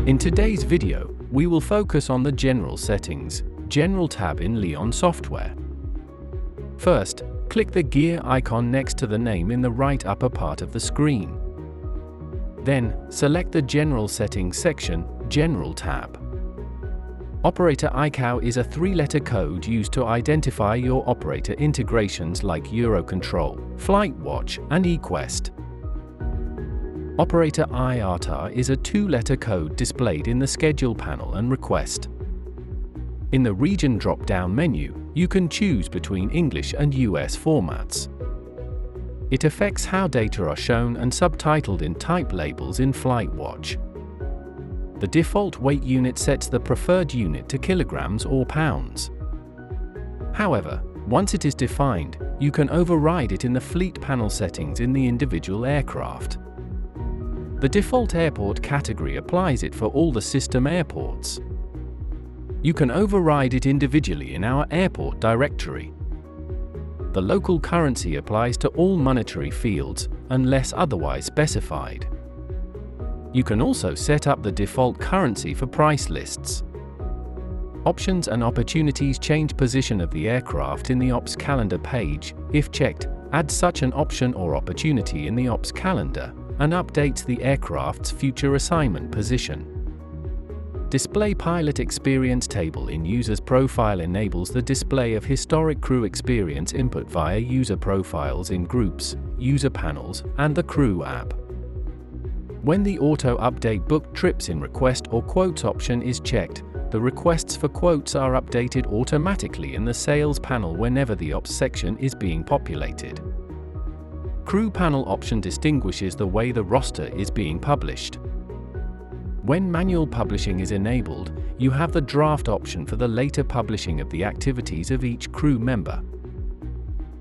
In today's video, we will focus on the General Settings, General tab in Leon software. First, click the gear icon next to the name in the right upper part of the screen. Then, select the General Settings section, General tab. Operator ICAO is a three-letter code used to identify your operator integrations like Eurocontrol, FlightWatch, and eQuest. Operator IATA is a two-letter code displayed in the Schedule panel and Request. In the Region drop-down menu, you can choose between English and US formats. It affects how data are shown and subtitled in type labels in FlightWatch. The default weight unit sets the preferred unit to kilograms or pounds. However, once it is defined, you can override it in the fleet panel settings in the individual aircraft. The default airport category applies it for all the system airports. You can override it individually in our airport directory. The local currency applies to all monetary fields, unless otherwise specified. You can also set up the default currency for price lists. Options and opportunities change position of the aircraft in the Ops Calendar page. If checked, add such an option or opportunity in the Ops Calendar, and updates the aircraft's future assignment position. Display Pilot Experience Table in User's Profile enables the display of historic crew experience input via user profiles in groups, user panels, and the crew app. When the Auto Update Book Trips in Request or Quotes option is checked, the requests for quotes are updated automatically in the Sales panel whenever the Ops section is being populated. Crew panel option distinguishes the way the roster is being published. When manual publishing is enabled, you have the draft option for the later publishing of the activities of each crew member.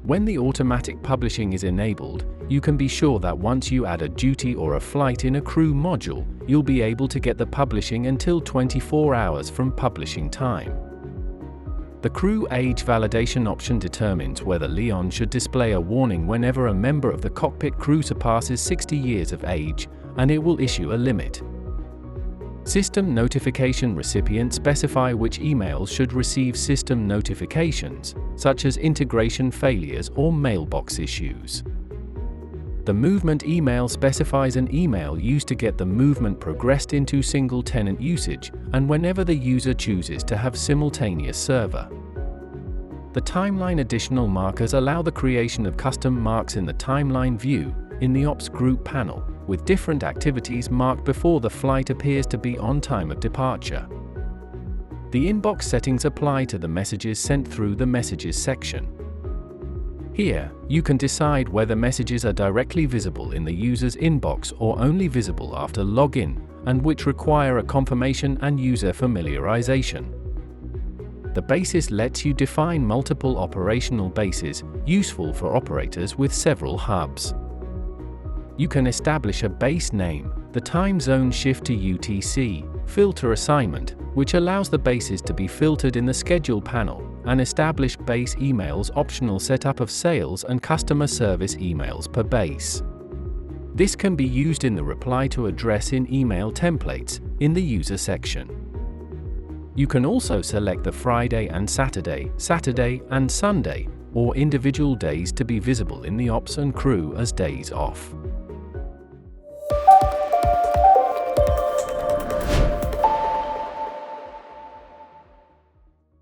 When the automatic publishing is enabled, you can be sure that once you add a duty or a flight in a crew module, you'll be able to get the publishing until 24 hours from publishing time. The Crew Age Validation option determines whether Leon should display a warning whenever a member of the cockpit crew surpasses 60 years of age, and it will issue a limit. System notification recipients specify which emails should receive system notifications, such as integration failures or mailbox issues. The movement email specifies an email used to get the movement progressed into single-tenant usage, and whenever the user chooses to have simultaneous server. The timeline additional markers allow the creation of custom marks in the timeline view, in the Ops Group panel, with different activities marked before the flight appears to be on time of departure. The inbox settings apply to the messages sent through the Messages section. Here, you can decide whether messages are directly visible in the user's inbox or only visible after login, and which require a confirmation and user familiarization. The basis lets you define multiple operational bases, useful for operators with several hubs. You can establish a base name, the time zone shift to UTC, filter assignment, which allows the bases to be filtered in the Schedule panel, and establish base emails optional setup of sales and customer service emails per base. This can be used in the reply to address in email templates, in the user section. You can also select the Friday and Saturday, Saturday and Sunday, or individual days to be visible in the Ops and Crew as days off.